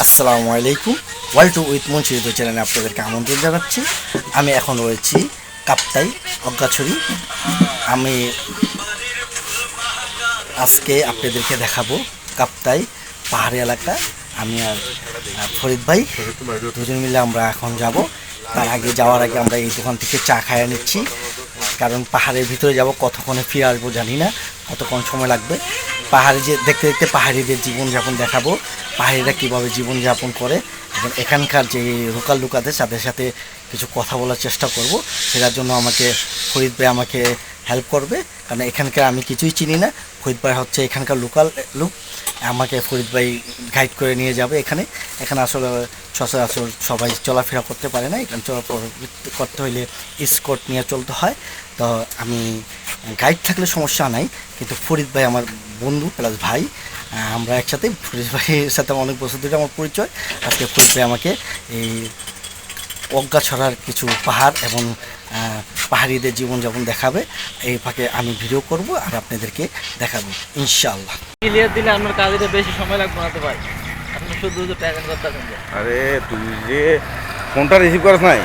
আসসালামু আলাইকুম। World to with মুন্সিদ চ্যানেলে আপনাদেরকে আমন্ত্রণ জানাচ্ছি। আমি এখন রয়েছি কাপ্তাই অজ্ঞাছড়ি। আমি আজকে আপনাদেরকে দেখাবো কাপ্তাই পাহাড়ি এলাকা। আমি আর ফরিদ ভাই দুজন মিলে আমরা এখন যাব। তার আগে যাওয়ার আগে আমরা এই দোকান থেকে চা খাইয়ে নিচ্ছি, কারণ পাহাড়ের ভিতরে যাব, কতক্ষণে ফিরে আসবো জানি না, কতক্ষণ সময় লাগবে। পাহাড়ে যে দেখতে দেখতে পাহাড়িদের জীবনযাপন দেখাবো, পাহাড়িরা কীভাবে জীবনযাপন করে এবং এখানকার যে লোকাল লোক আছে তাদের সাথে কিছু কথা বলার চেষ্টা করব। সেটার জন্য আমাকে ফরিদ ভাই আমাকে হেল্প করবে, কারণ এখানকার আমি কিছুই চিনি না। ফরিদ ভাই হচ্ছে এখানকার লোকাল লোক, আমাকে ফরিদ ভাই গাইড করে নিয়ে যাবে। এখানে আসলে সচরাচর সবাই চলাফেরা করতে পারে না, এখানে চলাফেরা করতে হইলে স্কট নিয়ে চলতে হয়। তো আমি গাইড থাকলে সমস্যা নাই, কিন্তু ফরিদ ভাই আমার বন্ধু প্লাস ভাই, আমরা একসাথে। ফরিদ ভাইয়ের সাথে অনেক বছর ধরে আমার পরিচয়। আজকে ফরিদ ভাই আমাকে এই অজ্ঞাছড়ার কিছু পাহাড় এবং পাহাড়িদের জীবনযাপন দেখাবে। এই ফাঁকে আমি ভিডিও করব আর আপনাদেরকে দেখাবো ইনশাআল্লাহ। ক্লিয়ার দিলে আপনার কাজে বেশি সময় লাগবে না তো ভাই, আপনি শুধু প্যাকেট করতেছেন। আরে তুই যে ফোনটা রিসিভ করিস নাই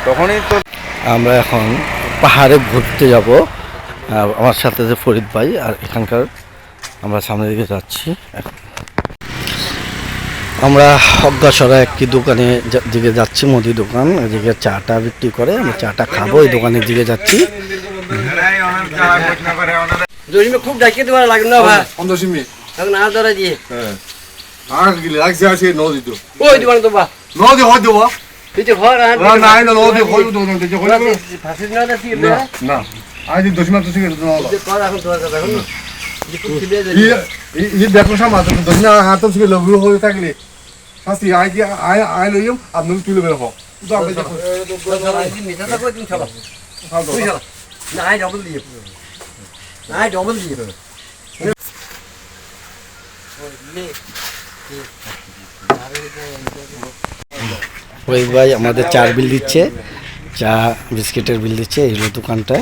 তখনই তো। আমরা এখন পাহাড়ে ঘুরতে যাব, আমার সাথে যে ফরিদ ভাই, আর এখানকার আমরা সামনের দিকে যাচ্ছি। আমরা অজ্ঞাছড়া একটি দোকানে দিকে যাচ্ছি, মুদি দোকান, এদিকে চাটা বিক্রি করে। আমরা চাটা খাবো, এই দোকানের দিকে যাচ্ছি। খুব ডাকিয়ে দেওয়ার লাগবে না ভাই, এখন আর ধরে দিয়ে ওই দোকান তো বা নদী হয় দেবো কিছু ঘর আর না নদী হয় ফাঁসি না দেখি না আজ দশ মাস থেকে কর এখন তোর কথা এখন দেখো সামাজ দশ না হাত থেকে লঘু হয়ে থাকলে শাস্তি আই আই আই লইম আপনি তুলে বের হোক নাই ডবল দিয়ে নাই ডবল দিয়ে ফরিদ ভাই আমাদের চার বিল দিচ্ছে, চা বিস্কিটের বিল দিচ্ছে। এই হলো দোকানটা,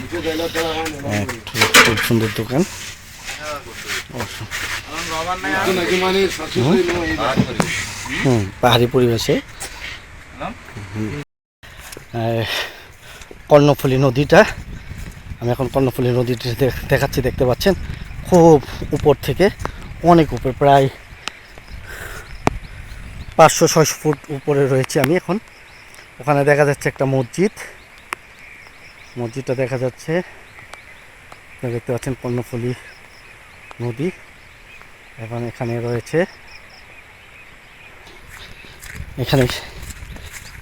খুব সুন্দর দোকান। পাহাড়ি পরিবেশে কর্ণফুলী নদীটা, আমি এখন কর্ণফুলী নদীটা দেখাচ্ছি, দেখতে পাচ্ছেন খুব উপর থেকে, অনেক উপর, প্রায় 500-600 ফুট উপরে রয়েছে আমি এখন। ওখানে দেখা যাচ্ছে একটা মসজিদটা দেখা যাচ্ছে, দেখতে পাচ্ছেন কর্ণফুলী নদী। এবং এখানে রয়েছে, এখানে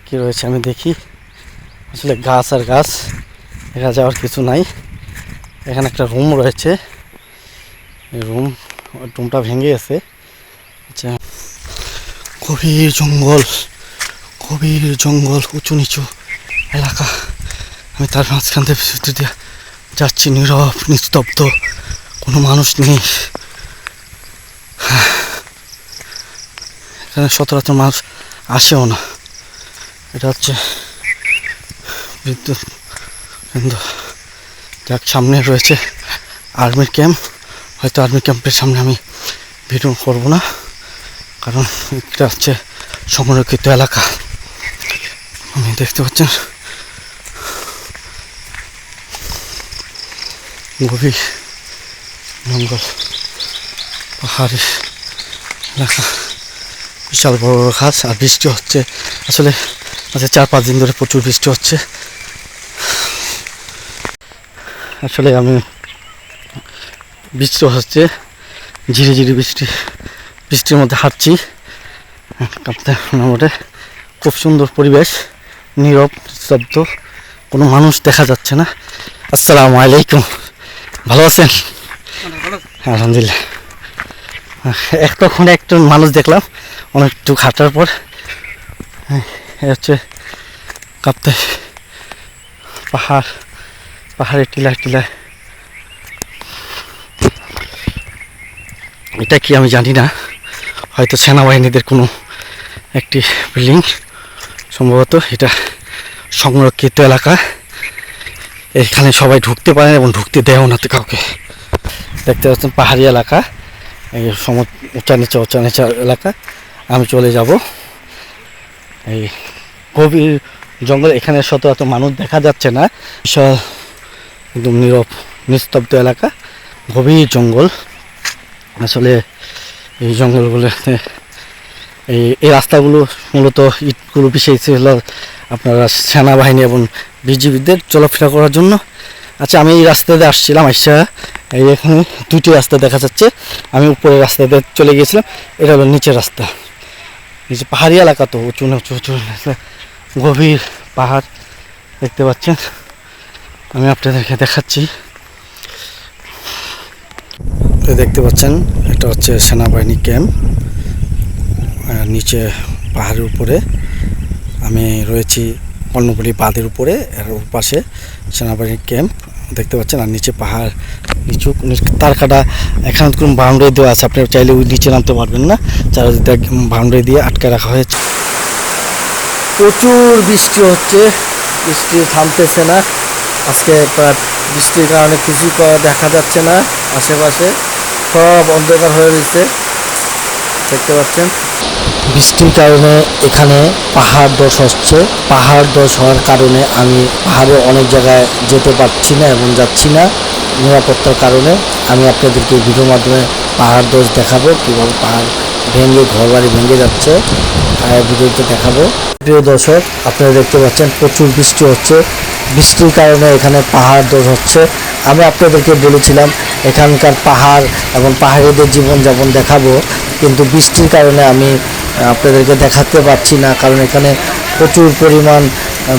কি রয়েছে আমি দেখি, আসলে গাছ আর গাছ, দেখা যাওয়ার কিছু নাই। এখানে একটা রুম রয়েছে, এই রুমটা ভেঙে গেছে। আচ্ছা, গভীর জঙ্গল, উঁচু নিচু এলাকা। আমি তার মাঝখান দিয়ে যাচ্ছি, নীরব নিস্তব্ধ, কোনো মানুষ নেই। এখানে সচরাচর মানুষ আসেও না, এটা হচ্ছে বিদ্যুৎ কেন্দ্র। যাক, সামনে রয়েছে আর্মির ক্যাম্প, হয়তো আর্মি ক্যাম্পের সামনে আমি ভিডিও করব না, কারণ এটা হচ্ছে সংরক্ষিত এলাকা। আমি দেখতে পাচ্ছেন গভীর জঙ্গল, পাহাড়ি এলাকা, বিশাল বড় বড় গাছ, আর বৃষ্টি হচ্ছে। আসলে আজকে 4-5 দিন ধরে প্রচুর বৃষ্টি হচ্ছে। আসলে আমি বৃষ্টি হচ্ছে, ঝিরি বৃষ্টির মধ্যে হাঁটছি মোটামুটি। খুব সুন্দর পরিবেশ, নীরব নিস্তব্ধ, কোনো মানুষ দেখা যাচ্ছে না। আসসালামু আলাইকুম, ভালো আছেন? আলহামদুলিল্লাহ। তখন একজন মানুষ দেখলাম অনেকটু হাঁটার পর। হচ্ছে কাপ্তাই পাহাড়ের টিলায় এটা কি আমি জানি না, হয়তো সেনাবাহিনীদের কোনো একটি বিল্ডিং সম্ভবত। এটা সংরক্ষিত এলাকা, এখানে সবাই ঢুকতে পারে এবং ঢুকতে দেয়ও না তো কাউকে। দেখতে পাচ্ছেন পাহাড়ি এলাকা, এই উঁচা নিচা এলাকা। আমি চলে যাব এই গভীর জঙ্গল। এখানে শত এত মানুষ দেখা যাচ্ছে না, বিশাল একদম নীরব নিস্তব্ধ এলাকা, গভীর জঙ্গল। আসলে এই জঙ্গলগুলোতে এই রাস্তাগুলো মূলত ইটগুলো বিছিয়েছিল আপনারা সেনাবাহিনী এবং বিজিবিদের চলাফেরা করার জন্য। আচ্ছা, আমি এই রাস্তাতে আসছিলাম, এই এখানে দুটি রাস্তা দেখা যাচ্ছে। আমি উপরের রাস্তাতে চলে গিয়েছিলাম, এটা হলো নিচের রাস্তা। নিচে পাহাড়ি এলাকা, তো উঁচু উঁচু গভীর পাহাড় দেখতে পাচ্ছেন। আমি আপনাদেরকে দেখাচ্ছি। দেখতে পাচ্ছেন এটা হচ্ছে সেনাবাহিনী ক্যাম্প। নিচে পাহাড়ের উপরে আমি রয়েছি, কর্ণফুলী বাঁধের উপরে, এর পাশে সেনাবাহিনীর ক্যাম্প দেখতে পাচ্ছেন। আর নিচে পাহাড়, নিচু তার কাটা, এখানে কোনো বাউন্ডারি দেওয়া আছে, আপনি চাইলে ওই নিচে নামতে পারবেন না, চারিদিকে বাউন্ডারি দিয়ে আটকে রাখা হয়েছে। প্রচুর বৃষ্টি হচ্ছে, বৃষ্টি থামতেছে না। আজকে প্রায় বৃষ্টির কারণে কিছু দেখা যাচ্ছে না, আশেপাশে সব অন্ধকার হয়ে রয়েছে দেখতে পাচ্ছেন। বৃষ্টির কারণে এখানে পাহাড় ধস হচ্ছে। পাহাড় ধস হওয়ার কারণে আমি পাহাড়ে অনেক জায়গায় যেতে পারছি না এবং যাচ্ছি না নিরাপত্তার কারণে। আমি আপনাদেরকে ভিডিওর মাধ্যমে পাহাড় ধস দেখাবো, কীভাবে পাহাড় ভেঙে ঘরবাড়ি ভেঙে যাচ্ছে, ভিডিওতে দেখাবো। প্রিয় দর্শক, আপনারা দেখতে পাচ্ছেন প্রচুর বৃষ্টি হচ্ছে। বৃষ্টির কারণে এখানে পাহাড় ধস হচ্ছে। আমি আপনাদেরকে বলেছিলাম এখানকার পাহাড় এবং পাহাড়িদের জীবনযাপন দেখাবো, কিন্তু বৃষ্টির কারণে আমি আপনাদেরকে দেখাতে পারছি না, কারণ এখানে প্রচুর পরিমাণ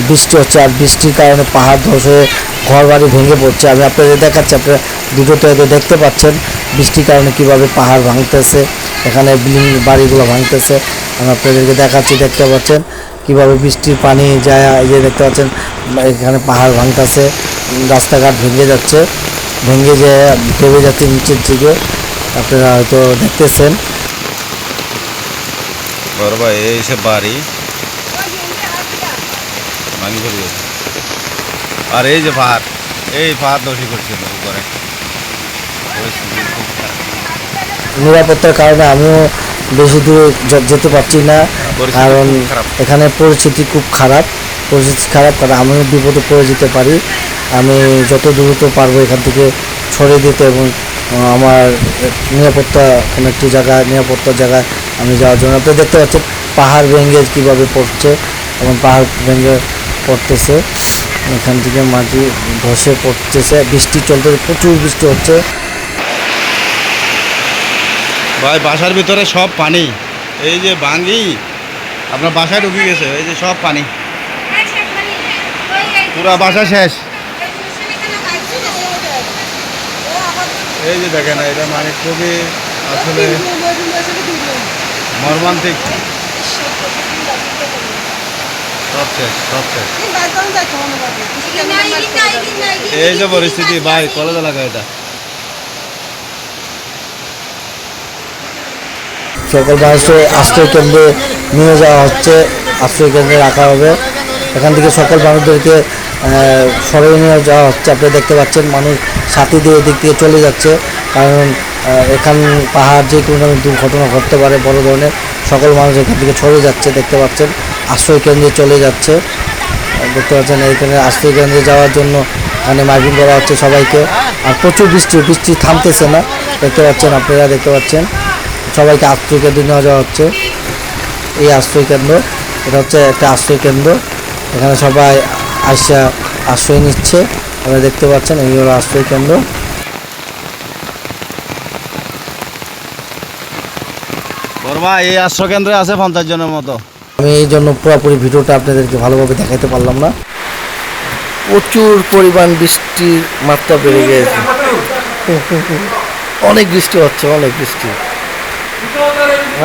বৃষ্টি হচ্ছে। আর বৃষ্টির কারণে পাহাড় ধস হয়ে ঘরবাড়ি ভেঙে পড়ছে। আমি আপনাদের দেখাচ্ছি, আপনারা ভিডিওতে দেখতে পাচ্ছেন বৃষ্টির কারণে কিভাবে পাহাড় ভাঙতেছে, এখানে বিল্ডিং বাড়িগুলো ভাঙতেছে। আমি আপনাদেরকে দেখাচ্ছি, দেখতে পাচ্ছেন কিভাবে বৃষ্টির পানি যায়, এই যে দেখতে পাচ্ছেন এখানে পাহাড় ভাঙতেছে, রাস্তাঘাট ভেঙে যাচ্ছে, ভেঙে যেয়ে ডেবে যাচ্ছে নিচের দিকে, আপনারা হয়তো দেখতেছেন। বড় ভাই এই সব বাড়ি ভাঙি ফেলে গেছে। আর এই যে পাহাড়, এই পাহাড় দোষী করছিল উপরে। নিরাপত্তার কারণে আমিও বেশি দূরে যেতে পারছি না, কারণ এখানে পরিস্থিতি খুব খারাপ। কারণ আমিও বিপদে পড়ে যেতে পারি। আমি যত দ্রুত পারবো এখান থেকে সরিয়ে দিতে এবং আমার নিরাপত্তা কোনো একটি জায়গায়, নিরাপত্তার জায়গায় আমি যাওয়ার জন্য। আপনি দেখতে পাচ্ছেন পাহাড় ভেঙে কীভাবে পড়ছে এবং পাহাড় ভেঙে পড়তেছে, এখান থেকে মাটি ধসে পড়তেছে। বৃষ্টি চলতেছে, প্রচুর বৃষ্টি হচ্ছে। ভাই বাসার ভিতরে সব পানি, এই যে ভাঙি আপনার বাসায় ঢুকে গেছে, এই যে সব পানি, পুরা বাসা শেষ। এই যে দেখেন, এটা মানে খুবই আসলে মর্মান্তিক। সব শেষ, সব শেষ। এই যে পরিস্থিতি ভাই, কলেজ এলাকা এটা। সকল মানুষকে আশ্রয় কেন্দ্রে নিয়ে যাওয়া হচ্ছে, আশ্রয় কেন্দ্রে রাখা হবে। এখান থেকে সকল মানুষদেরকে সরিয়ে নিয়ে যাওয়া হচ্ছে। আপনি দেখতে পাচ্ছেন মানুষ সাথী দিয়ে এদিক দিয়ে চলে যাচ্ছে, কারণ এখান পাহাড় যে কোনো দুর্ঘটনা ঘটতে পারে বড় ধরনের। সকল মানুষ এখান থেকে সরে যাচ্ছে, দেখতে পাচ্ছেন আশ্রয় কেন্দ্রে চলে যাচ্ছে। দেখতে পাচ্ছেন এইখানে আশ্রয় কেন্দ্রে যাওয়ার জন্য মানে মাইকিং করা হচ্ছে সবাইকে। আর প্রচুর বৃষ্টি থামতেছে না, দেখতে পাচ্ছেন, আপনারা দেখতে পাচ্ছেন সবাইকে আশ্রয় কেন্দ্রে নিয়ে যাওয়া হচ্ছে। এই আশ্রয় কেন্দ্র, এটা হচ্ছে একটা আশ্রয় কেন্দ্র, এখানে সবাই আসা আশ্রয় নিচ্ছে, আপনারা দেখতে পাচ্ছেন এই হলো আশ্রয় কেন্দ্র। এই আশ্রয় কেন্দ্রে আছে 50 জনের মতো। আমি এই জন্য পুরোপুরি ভিডিওটা আপনাদেরকে ভালোভাবে দেখাতে পারলাম না। প্রচুর পরিমাণ বৃষ্টির মাত্রা বেড়ে গিয়েছে, অনেক বৃষ্টি হচ্ছে, অনেক বৃষ্টি,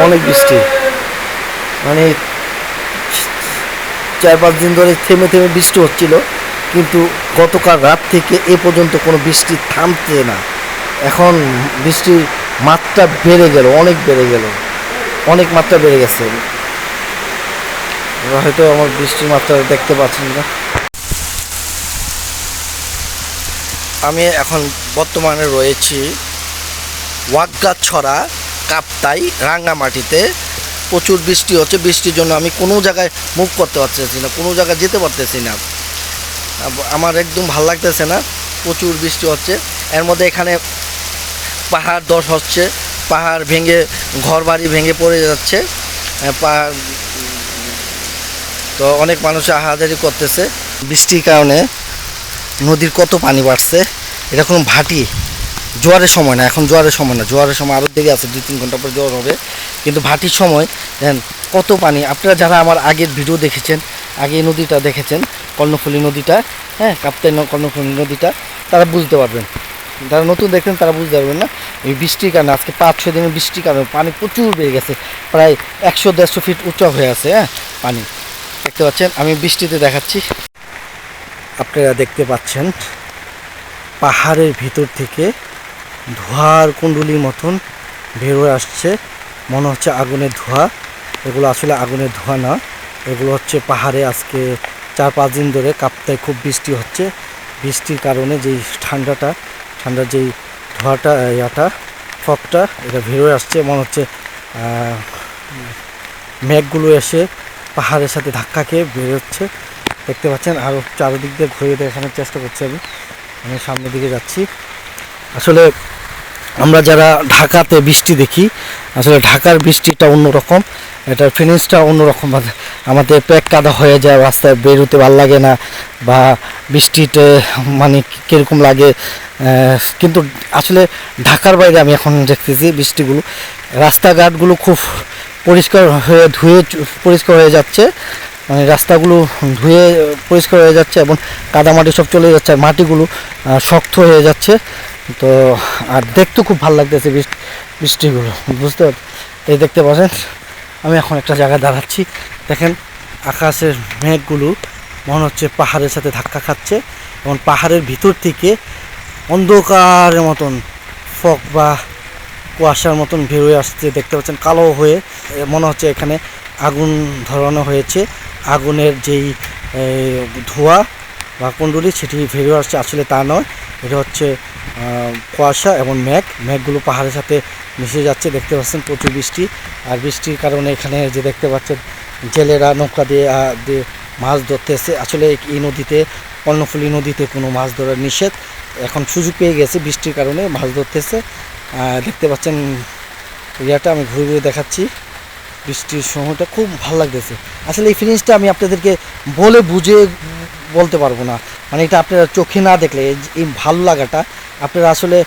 অনেক বৃষ্টি। মানে 4-5 দিন ধরে থেমে থেমে বৃষ্টি হচ্ছিল, কিন্তু গতকাল রাত থেকে এ পর্যন্ত কোনো বৃষ্টি থামছে না। এখন বৃষ্টির মাত্রা বেড়ে গেল, অনেক বেড়ে গেল, অনেক মাত্রা বেড়ে গেছে। হয়তো আমার বৃষ্টির মাত্রা দেখতে পাচ্ছেন না। আমি এখন বর্তমানে রয়েছি ওয়াগ্গাছড়া কাপ্তাই রাঙ্গামাটিতে। প্রচুর বৃষ্টি হচ্ছে, বৃষ্টির জন্য আমি কোনো জায়গায় মুভ করতে পারতেছি না, কোনো জায়গায় যেতে পারতেছি না, আমার একদম ভাল লাগতেছে না, প্রচুর বৃষ্টি হচ্ছে। এর মধ্যে এখানে পাহাড় ধস হচ্ছে, পাহাড় ভেঙে ঘর বাড়ি ভেঙে পড়ে যাচ্ছে, পাহাড় তো অনেক মানুষ আহাজারি করতেছে। বৃষ্টির কারণে নদীর কত পানি বাড়ছে, এটা কোনো ভাটি, জোয়ারের সময় না, এখন জোয়ারের সময় না, জোয়ারের সময় আরও দেরি আছে, 2-3 ঘন্টা পর জোয়ার হবে, কিন্তু ভাটির সময় দেন কত পানি। আপনারা যারা আমার আগের ভিডিও দেখেছেন, আগে এই নদীটা দেখেছেন, কর্ণফুলী নদীটা, হ্যাঁ কাপ্তাই কর্ণফুলী নদীটা, তারা বুঝতে পারবেন। যারা নতুন দেখেন তারা বুঝতে পারবেন না। এই বৃষ্টির কারণে আজকে 5-6 দিনের বৃষ্টির কারণে পানি প্রচুর বেড়ে গেছে, প্রায় 100-150 ফিট উঁচা হয়ে আছে, হ্যাঁ পানি দেখতে পাচ্ছেন। আমি বৃষ্টিতে দেখাচ্ছি, আপনারা দেখতে পাচ্ছেন পাহাড়ের ভিতর থেকে ধোঁয়ার কুণ্ডুলির মতন বের হয়ে আসছে, মনে হচ্ছে আগুনের ধোঁয়া। এগুলো আসলে আগুনের ধোঁয়া না, এগুলো হচ্ছে পাহাড়ে আজকে 4-5 দিন ধরে কাপ্তায় খুব বৃষ্টি হচ্ছে, বৃষ্টির কারণে যেই ঠান্ডার যেই ধোঁয়াটা ফগটা এটা বের হয়ে আসছে, মনে হচ্ছে মেঘগুলো এসে পাহাড়ের সাথে ধাক্কা খেয়ে বেরোচ্ছে, দেখতে পাচ্ছেন। আরও চারিদিক দিয়ে ঘুরে দেখানোর চেষ্টা করছি আমি সামনের দিকে যাচ্ছি। আসলে আমরা যারা ঢাকাতে বৃষ্টি দেখি, আসলে ঢাকার বৃষ্টিটা অন্যরকম, এটার ফিনিশটা অন্যরকম, আমাদের পেট কাদা হয়ে যায়, রাস্তায় বেরোতে ভালো লাগে না, বা বৃষ্টিতে মানে কীরকম লাগে। কিন্তু আসলে ঢাকার বাইরে আমি এখন দেখতেছি বৃষ্টিগুলো, রাস্তাঘাটগুলো খুব পরিষ্কার হয়ে পরিষ্কার হয়ে যাচ্ছে, মানে রাস্তাগুলো ধুয়ে পরিষ্কার হয়ে যাচ্ছে এবং কাদামাটি সব চলে যাচ্ছে, আর মাটিগুলো শক্ত হয়ে যাচ্ছে। তো আর দেখতে খুব ভালো লাগতেছে বৃষ্টিগুলো, বুঝতে পারছেন। এই দেখতে পাচ্ছেন আমি এখন একটা জায়গায় দাঁড়াচ্ছি, দেখেন আকাশের মেঘগুলো মনে হচ্ছে পাহাড়ের সাথে ধাক্কা খাচ্ছে, এবং পাহাড়ের ভিতর থেকে অন্ধকারের মতন ফগ বা কুয়াশার মতন বের হয়ে আসছে, দেখতে পাচ্ছেন কালো হয়ে, মনে হচ্ছে এখানে আগুন ধরানো হয়েছে, আগুনের যেই ধোঁয়া বা কুণ্ডুলি সেটি বেরিয়ে আসছে, আসলে তা নয়, এটা হচ্ছে কুয়াশা এবং মেঘগুলো পাহাড়ের সাথে মিশে যাচ্ছে, দেখতে পাচ্ছেন প্রচুর বৃষ্টি। আর বৃষ্টির কারণে এখানে যে দেখতে পাচ্ছেন জেলেরা নৌকা দিয়ে মাছ ধরতেছে। আসলে এই নদীতে, কর্ণফুলী নদীতে কোনো মাছ ধরার নিষেধ, এখন সুযোগ পেয়ে গেছে বৃষ্টির কারণে মাছ ধরতেছে। দেখতে পাচ্ছেন এরিয়াটা আমি ঘুরে ঘুরে দেখাচ্ছি, বৃষ্টির সময়টা খুব ভালো লাগতেছে। আসলে এই ফিলিংসটা আমি আপনাদেরকে বলে বুঝে বলতে পারবো না, মানে এটা আপনারা চোখে না দেখলে এই ভালো লাগাটা আপনারা আসলে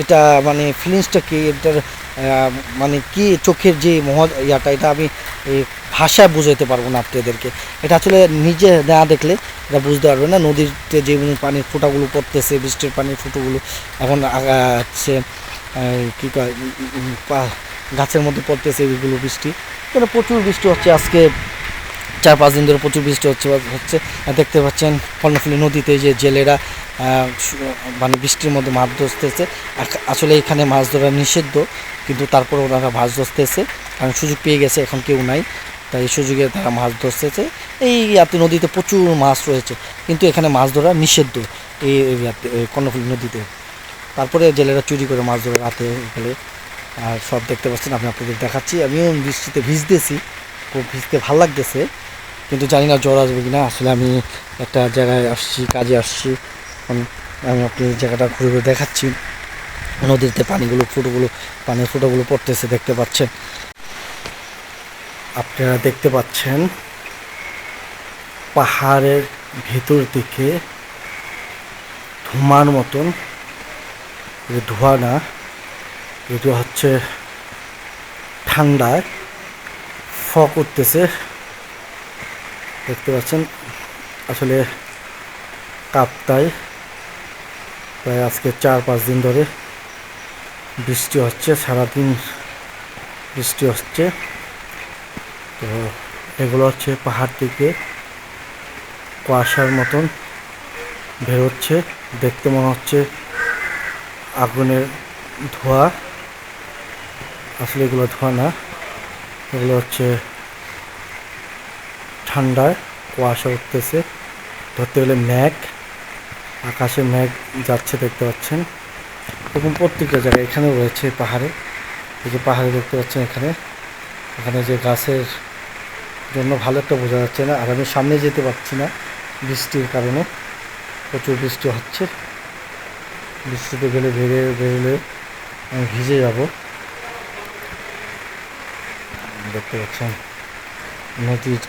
এটা মানে ফিলিংসটা কি, এটার মানে কি চোখের যে ইয়াটা, এটা আমি এই ভাষায় বুঝাইতে পারবো না আপনাদেরকে, এটা আসলে নিজে না দেখলে এটা বুঝতে পারবে না। নদীতে যে পানির ফোঁটাগুলো পড়তেছে, বৃষ্টির পানির ফোঁটাগুলো এখন হচ্ছে কী কয় গাছের মধ্যে পড়তেছে, এগুলো বৃষ্টি, মানে প্রচুর বৃষ্টি হচ্ছে আজকে 4-5 দিন ধরে প্রচুর বৃষ্টি হচ্ছে। দেখতে পাচ্ছেন কর্ণফুলী নদীতে যে জেলেরা মানে বৃষ্টির মধ্যে মাছ ধরতেছে, আসলে এখানে মাছ ধরা নিষিদ্ধ, কিন্তু তারপরে ওনারা মাছ ধরতেছে, কারণ সুযোগ পেয়ে গেছে, এখন কেউ নাই, তাই এই সুযোগে তারা মাছ ধরতেছে। এই এরিয়াতে নদীতে প্রচুর মাছ রয়েছে, কিন্তু এখানে মাছ ধরা নিষিদ্ধ এই এরিয়াতে, কর্ণফুলী নদীতে। তারপরে জেলেরা চুরি করে মাছ ধরে রাতে গেলে, আর সব দেখতে পাচ্ছেন, আমি আপনাদের দেখাচ্ছি। আমিও বৃষ্টিতে ভিজতেছি, খুব ভিজতে ভালো লাগতেছে, কিন্তু জানি না জ্বর আসবে কিনা। আসলে আমি একটা জায়গায় আসছি, কাজে আসছি, আমি আপনাদের জায়গাটা ঘুরে ঘুরে দেখাচ্ছি, নদীতে পানির ফুটোগুলো পড়তেছে, দেখতে পাচ্ছেন আপনারা, দেখতে পাচ্ছেন পাহাড়ের ভেতর দিকে ধোঁয়ার মতন, ধোঁয়া না, এটা হচ্ছে ঠান্ডায় ফগ উঠতেছে, দেখতে পাচ্ছেন। আসলে কাপ্তাই প্রায় আজকে 4-5 দিন ধরে বৃষ্টি হচ্ছে, সারাদিন বৃষ্টি হচ্ছে। তো এগুলো হচ্ছে পাহাড় থেকে কুয়াশার মতন বেরোচ্ছে, দেখতে মনে হচ্ছে আগুনের ধোঁয়া, আসলে এগুলো ধোঁয়া না, এগুলো হচ্ছে ঠান্ডায় কুয়াশা উঠতেছে, ধরতে গেলে মেঘ, আকাশে মেঘ যাচ্ছে, দেখতে পাচ্ছেন। এবং প্রত্যেকটা জায়গায় এখানেও রয়েছে পাহাড়ে, এই যে পাহাড়ে দেখতে পাচ্ছেন, এখানে এখানে যে গাছের জন্য ভালো একটা বোঝা যাচ্ছে না, আর আমি সামনে যেতে পারছি না বৃষ্টির কারণে, প্রচুর বৃষ্টি হচ্ছে। বৃষ্টিতে গেলে বেরোলে আমি ভিজে যাব। দেখতে পাচ্ছেন নদীর